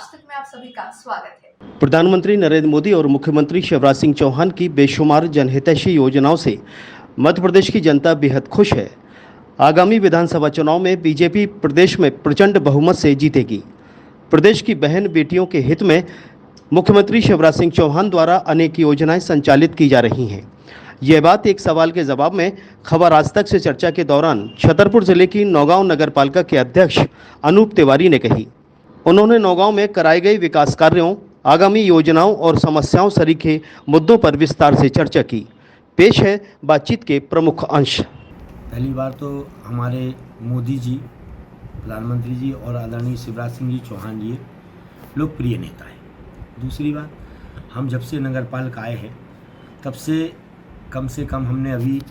आज तक में आप सभी का स्वागत है। प्रधानमंत्री नरेंद्र मोदी और मुख्यमंत्री शिवराज सिंह चौहान की बेशुमार जनहितैषी योजनाओं से मध्य प्रदेश की जनता बेहद खुश है। आगामी विधानसभा चुनाव में बीजेपी प्रदेश में प्रचंड बहुमत से जीतेगी। प्रदेश की बहन बेटियों के हित में मुख्यमंत्री शिवराज सिंह चौहान द्वारा अनेक योजनाएं संचालित की जा रही हैं। यह बात एक सवाल के जवाब में खबर आज तक से चर्चा के दौरान छतरपुर जिले की नौगांव नगर पालिका के अध्यक्ष अनूप तिवारी ने कही। उन्होंने नौगांव में कराए गए विकास कार्यों, आगामी योजनाओं और समस्याओं सरीखे मुद्दों पर विस्तार से चर्चा की। पेश है बातचीत के प्रमुख अंश। पहली बार तो हमारे मोदी जी, प्रधानमंत्री जी और आदरणीय शिवराज सिंह जी चौहान जी लोकप्रिय नेता हैं। दूसरी बात, हम जब से नगर पालिका आए हैं तब से कम हमने अभी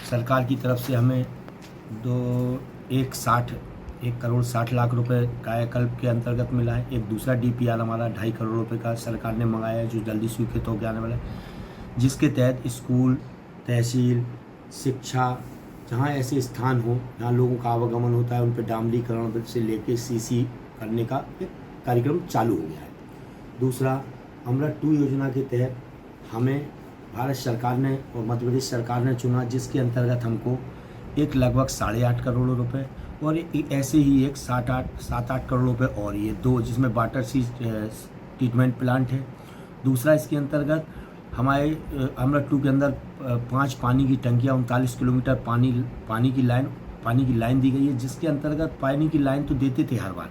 सरकार की तरफ से हमें 1 करोड़ 60 लाख रुपए कायाकल्प के अंतर्गत मिला है। एक दूसरा डीपीआर हमारा 2.5 करोड़ रुपए का सरकार ने मंगाया है, जो जल्दी स्वीकृत होकर आने वाला है, जिसके तहत स्कूल, तहसील, शिक्षा, जहाँ ऐसे स्थान हो जहाँ लोगों का आवागमन होता है, उन पर डामरीकरण से लेके सीसी करने का एक कार्यक्रम चालू हो गया है। दूसरा, अमृत 2 योजना के तहत हमें भारत सरकार ने और मध्य प्रदेश सरकार ने चुना, जिसके अंतर्गत हमको एक लगभग 8.5 करोड़ रुपए और ऐसे ही एक 7-8 करोड़ रुपए और ये 2, जिसमें वाटर सीज ट्रीटमेंट प्लांट है। दूसरा, इसके अंतर्गत हमारे अमृत 2 के अंदर 5 पानी की टंकियाँ, 39 किलोमीटर पानी की लाइन दी गई है, जिसके अंतर्गत पानी की लाइन तो देते थे हर बार,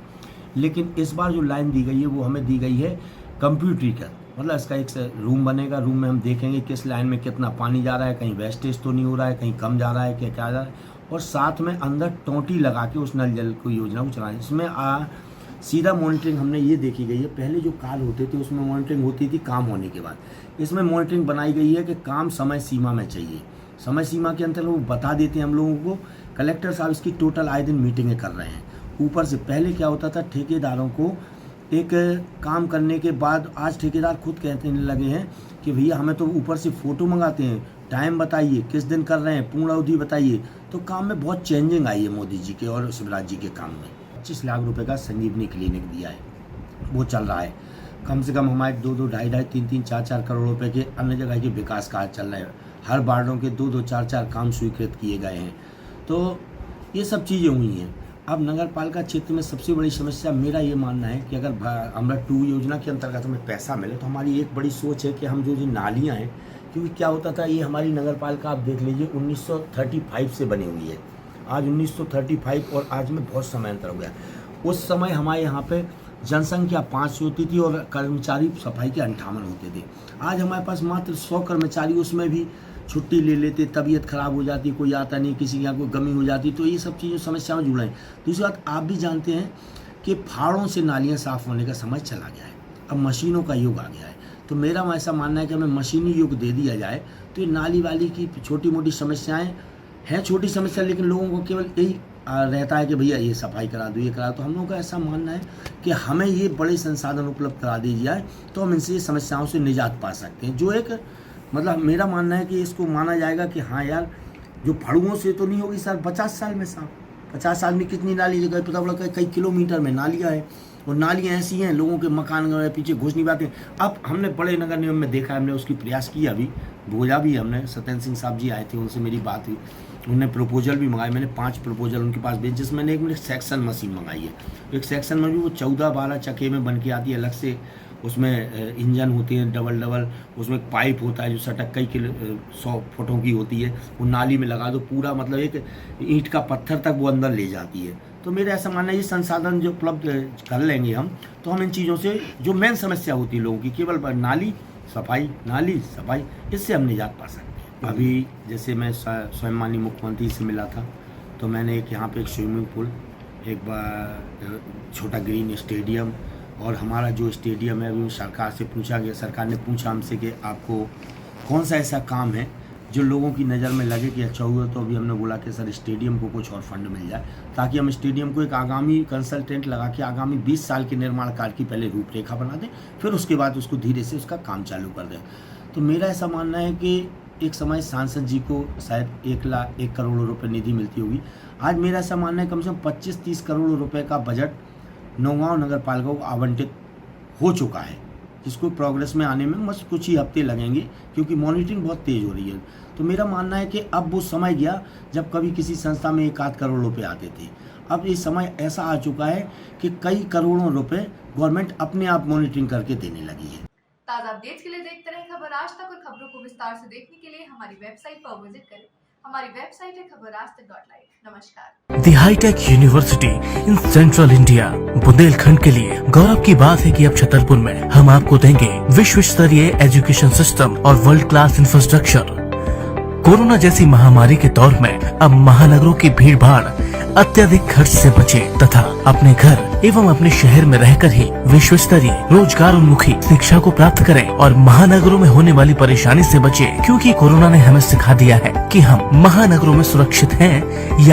लेकिन इस बार जो लाइन दी गई है वो हमें दी गई है कंप्यूटरीकृत। मतलब इसका एक रूम बनेगा, रूम में हम देखेंगे किस लाइन में कितना पानी जा रहा है, कहीं वेस्टेज तो नहीं हो रहा है, कहीं कम जा रहा है, क्या जा रहा है, और साथ में अंदर टोंटी लगा के उस नल जल को योजना को चलाएं। इसमें सीधा मॉनिटरिंग हमने ये देखी गई है। पहले जो कार्य होते थे उसमें मॉनिटरिंग होती थी काम होने के बाद, इसमें मॉनिटरिंग बनाई गई है कि काम समय सीमा में चाहिए। समय सीमा के अंतर्गत वो बता देते हैं हम लोगों को। कलेक्टर साहब इसकी टोटल आए दिन मीटिंगें कर रहे हैं। ऊपर से पहले क्या होता था, ठेकेदारों को एक काम करने के बाद आज ठेकेदार खुद कहते लगे हैं कि भैया हमें तो ऊपर से फ़ोटो मंगाते हैं, टाइम बताइए, किस दिन कर रहे हैं, पूर्ण अवधि बताइए। तो काम में बहुत चेंजिंग आई है मोदी जी के और शिवराज जी के काम में। 25 लाख रुपए का संजीवनी क्लिनिक दिया है, वो चल रहा है। कम से कम हमारे 2-2, 2.5-2.5, 3-3, 4-4 करोड़ रुपए के अन्य जगह के विकास कार्य चल रहे हैं। हर वार्डों के 2-2, 4-4 काम स्वीकृत किए गए हैं। तो ये सब चीज़ें हुई हैं। अब नगर पालिका क्षेत्र में सबसे बड़ी समस्या मेरा ये मानना है कि अगर अमृत 2 योजना के अंतर्गत हमें पैसा मिले तो हमारी एक बड़ी सोच है कि हम जो नालियाँ हैं, क्योंकि क्या होता था, ये हमारी नगर पालिका आप देख लीजिए 1935 से बनी हुई है। आज 1935 और आज में बहुत समय अंतर हो गया। उस समय हमारे यहाँ पे जनसंख्या 5 होती थी और कर्मचारी सफाई के 58 होते थे। आज हमारे पास मात्र 100 कर्मचारी, उसमें भी छुट्टी ले लेते, तबीयत खराब हो जाती, कोई आता नहीं, किसी के यहाँ कोई गमी हो जाती। तो ये सब चीज़ें समस्या में जुड़े हैं। दूसरी बात, आप भी जानते हैं कि फाड़ों से नालियाँ साफ़ होने का समय चला गया है, अब मशीनों का युग आ गया है। तो मेरा ऐसा मानना है कि हमें मशीनी युग दे दिया जाए तो ये नाली वाली की छोटी मोटी समस्याएं हैं, छोटी समस्या, लेकिन लोगों को केवल यही रहता है कि भैया ये सफाई करा दो, ये करा दो। हम लोगों का ऐसा मानना है कि हमें ये बड़े संसाधन उपलब्ध करा दी जाए तो हम इनसे समस्याओं से निजात पा सकते हैं। जो एक मतलब मेरा मानना है कि इसको माना जाएगा कि हाँ यार, जो फड़ुओं से तो नहीं होगी सर 50 साल में साफ। 50 साल में कितनी नाली जगह पता पड़ा, कई किलोमीटर में नालियाँ हैं, और नालियाँ ऐसी हैं लोगों के मकान पीछे घुस नहीं पाते। अब हमने बड़े नगर निगम में देखा, हमने उसकी प्रयास किया, अभी भोजा भी हमने, सत्येंद्र सिंह साहब जी आए थे, उनसे मेरी बात हुई, उन्होंने प्रपोजल भी मंगाए। मैंने 5 प्रपोजल उनके पास भेजे, जिसमें मैंने एक सेक्शन मशीन मंगाई है। एक सेक्शन में भी वो 14-12 चक्के में बन के आती है, अलग से उसमें इंजन होते हैं डबल, उसमें एक पाइप होता है जो सटक कई 100 फुटों की होती है, वो नाली में लगा दो, पूरा मतलब एक ईंट का पत्थर तक वो अंदर ले जाती है। तो मेरा ऐसा मानना है ये संसाधन जो उपलब्ध कर लेंगे हम, तो हम इन चीज़ों से जो मेन समस्या होती है लोगों की, केवल नाली सफाई, इससे हम निजात पा सकते हैं। अभी जैसे मैं स्वयं माननीय मुख्यमंत्री से मिला था, तो मैंने यहाँ पे एक स्विमिंग पूल, एक बार छोटा ग्रीन स्टेडियम, और हमारा जो स्टेडियम है अभी सरकार से पूछा गया, सरकार ने पूछा हमसे कि आपको कौन सा ऐसा काम है जो लोगों की नज़र में लगे कि अच्छा हुआ। तो अभी हमने बोला कि सर स्टेडियम को कुछ और फंड मिल जाए, ताकि हम स्टेडियम को एक आगामी कंसल्टेंट लगा के आगामी 20 साल के निर्माण कार्य की पहले रूपरेखा बना दें, फिर उसके बाद उसको धीरे से उसका काम चालू कर दें। तो मेरा ऐसा मानना है कि एक समय सांसद जी को शायद 1 करोड़ रुपए निधि मिलती होगी। आज मेरा ऐसा मानना है कम से कम 25-30 करोड़ रुपए का बजट नौगांव नगर पालिका को आवंटित हो चुका है, जिसको प्रोग्रेस में आने में बस कुछ ही हफ्ते लगेंगे, क्योंकि मॉनिटरिंग बहुत तेज़ हो रही है। तो मेरा मानना है कि अब वो समय गया जब कभी किसी संस्था में 1-8 करोड़ रुपए आते थे। अब ये समय ऐसा आ चुका है कि कई करोड़ों रुपए गवर्नमेंट अपने आप मॉनिटरिंग करके देने लगी है। ताज़ा अपडेट्स के लिए देखते रहें खबर आज तक और खबरों को विस्तार से देखने के लिए हमारी वेबसाइट पर विजिट करें। हमारी वेबसाइट है खबरआजतक.live। नमस्कार। The high tech university in central India Bundelkhand के लिए गौरव की बात है कि अब छतरपुर में हम आपको देंगे विश्व स्तरीय एजुकेशन सिस्टम और वर्ल्ड क्लास इंफ्रास्ट्रक्चर। कोरोना जैसी महामारी के दौर में अब महानगरों की भीड़ भाड़ अत्यधिक खर्च से बचे तथा अपने घर एवं अपने शहर में रहकर ही विश्व स्तरीय रोजगार उन्मुखी शिक्षा को प्राप्त करें और महानगरों में होने वाली परेशानी से बचे, क्योंकि कोरोना ने हमें सिखा दिया है कि हम महानगरों में सुरक्षित हैं या